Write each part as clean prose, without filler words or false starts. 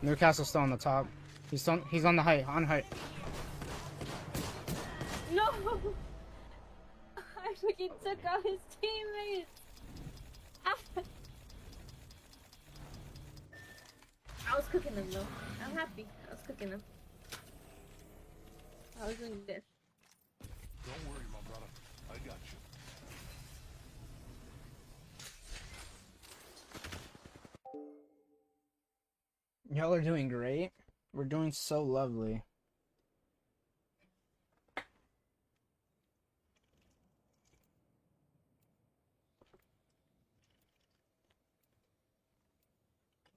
Newcastle's still on the top. He's on the height, on height. No! I fucking took out his teammates! I was cooking them though. I'm happy. I was cooking them. I was doing this. Don't worry, my brother. I got you. Y'all are doing great. We're doing so lovely.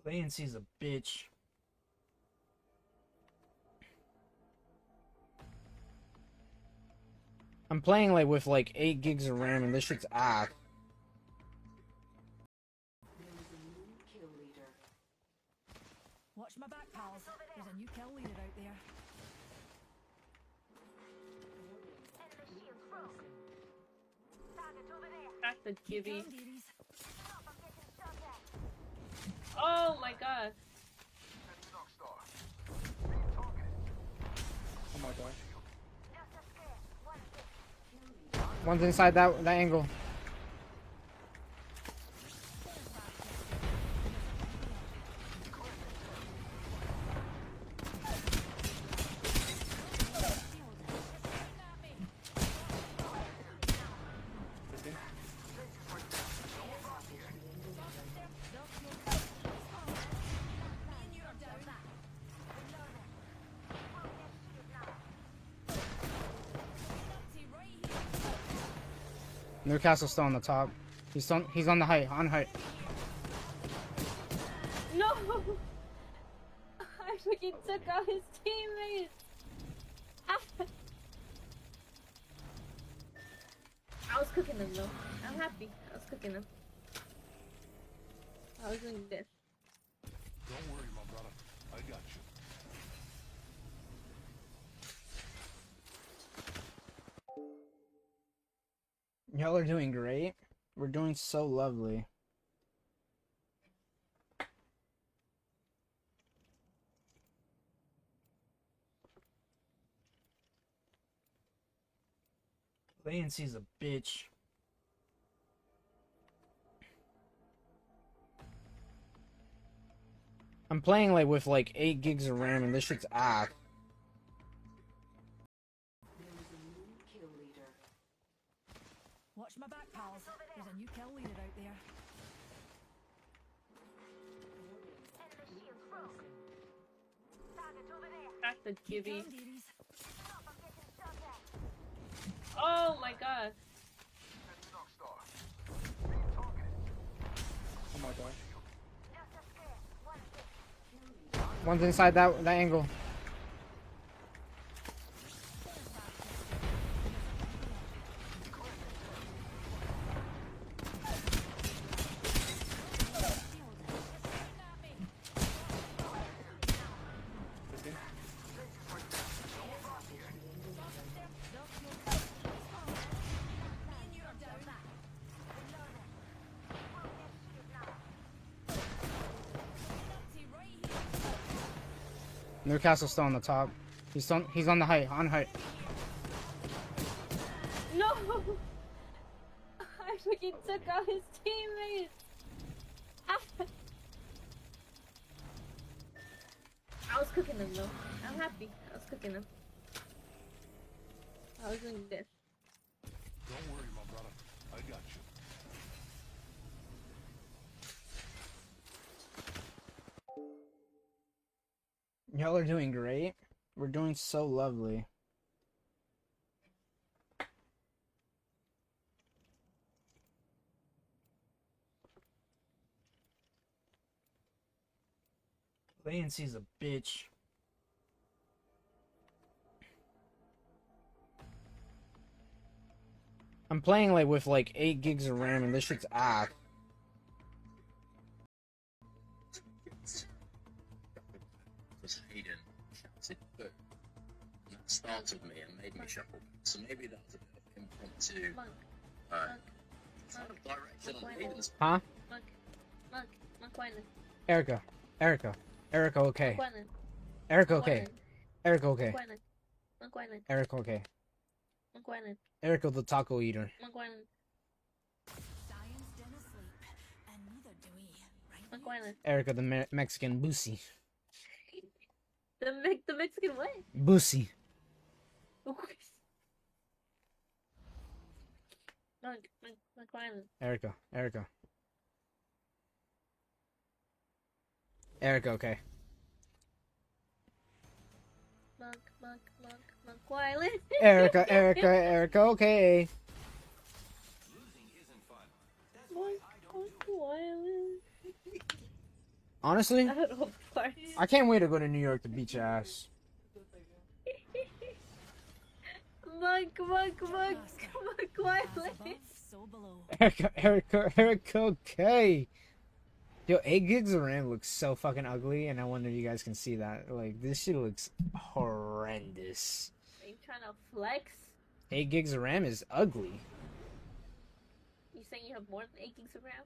Latency's a bitch. I'm playing like with like 8 gigs of RAM and this shit's ass. Watch my back, pals. There's a new kill leader out there. That's a gibby. Found Ares. Oh my god. Oh my god. One's inside that angle. Newcastle's still on the top. He's on the height, on height. No! I fucking took out his teammates! I was cooking them though. I'm happy. I was cooking them. I was doing this. Don't worry, my brother. I got you. Y'all are doing great. We're doing so lovely. Latency's a bitch. I'm playing like with like 8 gigs of RAM and this shit's ass. Watch my back, pals. There's a new kill leader out there. That's a gibby. Found Ares. Oh my god. Oh my god. One's inside that angle. Newcastle's still on the top. He's on the height, on height. No! I fucking took out his teammates! I was cooking them though. I'm happy. I was cooking them. I was doing this. Don't worry, my brother. I got you. Y'all are doing great. We're doing so lovely. Latency's a bitch. I'm playing like with like 8 gigs of RAM and this shit's ass. Was Hayden shouted boo. And that startled me and made me shuffle. So maybe that was a bit of impromptu Monk, sort of direction on Hayden's Huh? monk, monk, why not? Erica. Erica, okay. Maguanan. Erica, okay. Erica, okay. Maguanan. Maguanan. Erica, okay. Maguanan. Erica, the taco eater. Maguanan. Science didn't sleep, and neither do we, right? Maguanan. Erica, the Mexican Boosie. The Mexican what? Boosie. Maguanan. Erica, Erica. Erica, okay. Maguanan. Erica, Erica, okay. Maguanan. Honestly, I don't know parts. I can't wait to go to New York to beat your ass. Maguanan. Above, so below. Erica, okay. Yo, 8 gigs of RAM looks so fucking ugly, and I wonder if you guys can see that. Like, this shit looks horrendous. Are you trying to flex? 8 gigs of RAM is ugly. You saying you have more than 8 gigs of RAM?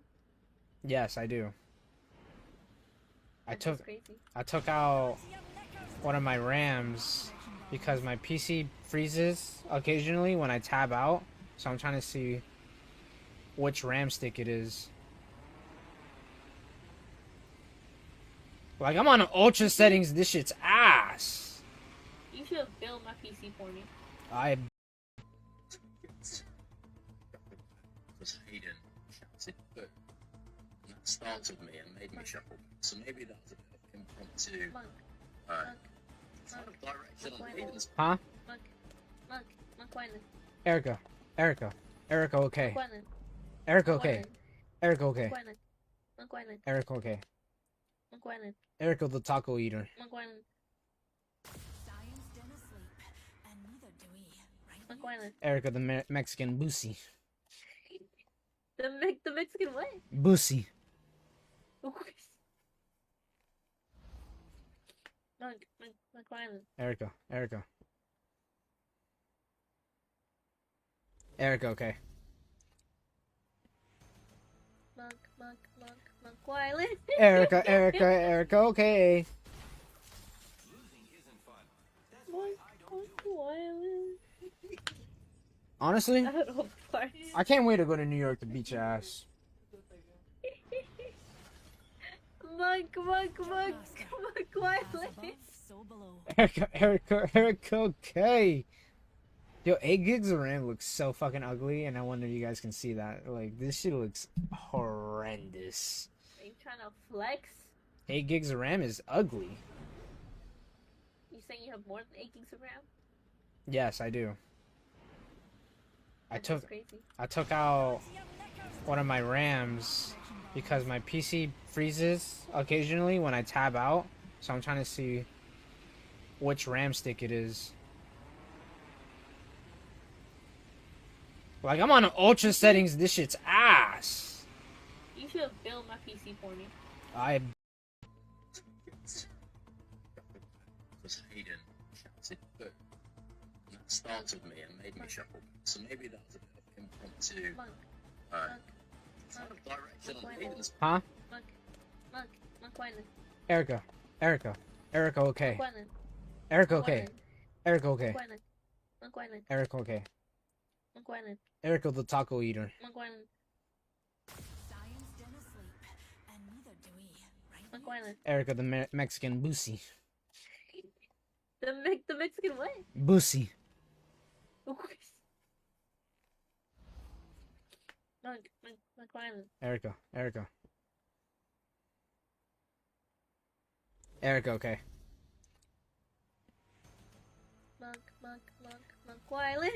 Yes, I do. That's just crazy. I took out one of my RAMs because my PC freezes occasionally when I tab out. So I'm trying to see which RAM stick it is. Like, I'm on ultra settings. This shit's ass. You should have built my PC for me. I Because Hayden shouted boo. And that startled me and made me shuffle. So maybe that was a bit of impromptu Monk. kind of direction on Hayden's huh? Maguanan. Erica, Erica, okay. Maguanan. Erica, okay. Erica, okay. Maguanan. Erica, okay. Maguanan. Erica, the taco eater. Maguanan. Science didn't sleep, and neither do we, right? Maguanan. Erica, the Mexican Boosie. The Mexican what? Boosie. Maguanan. Erica, okay. Maguanan. Erica, okay. Maguanan. Honestly, I don't know parts. I can't wait to go to New York to beat your ass. Maguanan. Above, so below. Erica, okay. Yo, 8 gigs of RAM looks so fucking ugly, and I wonder if you guys can see that. Like, this shit looks horrendous. Are you trying to flex? 8 gigs of RAM is ugly. You saying you have more than 8 gigs of RAM? Yes, I do. That's just crazy. I took out one of my RAMs because my PC freezes occasionally when I tab out. So I'm trying to see which RAM stick it is. Like, I'm on ultra settings. This shit's ass. You should have built my PC for me. I because Hayden shouted boo. And that startled me and made me shuffle. So maybe that was a bit of impromptu kind of direction on Hayden's huh? Maguanan. Erica, okay. Maguanan. Erica, okay. Erica, okay. Maguanan. Erica, okay. Maguanan. Erica, the taco eater. Maguanan. Science didn't sleep, and neither do we, right? Maguanan. Erica, the Mexican Boosie. The Mexican what? Boosie. Maguanan. Erica, okay. Maguanan. Erica, okay. Maguanan.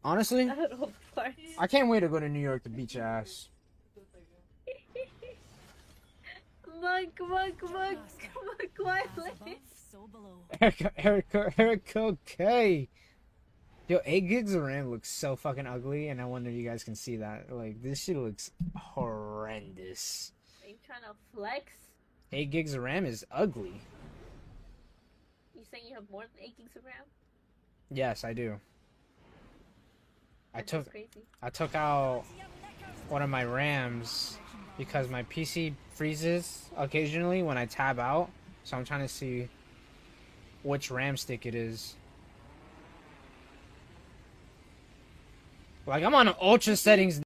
Honestly, I don't know parts. I can't wait to go to New York to beat your ass. Maguanan. Above, so below. Erica, okay. Yo, 8 gigs of RAM looks so fucking ugly, and I wonder if you guys can see that. Like, this shit looks horrendous. Are you trying to flex? 8 gigs of RAM is ugly. You saying you have more than 8 gigs of RAM? Yes, I do. That's took crazy. I took out one of my RAMs because my PC freezes occasionally when I tab out. So I'm trying to see which RAM stick it is. Like, I'm on ultra settings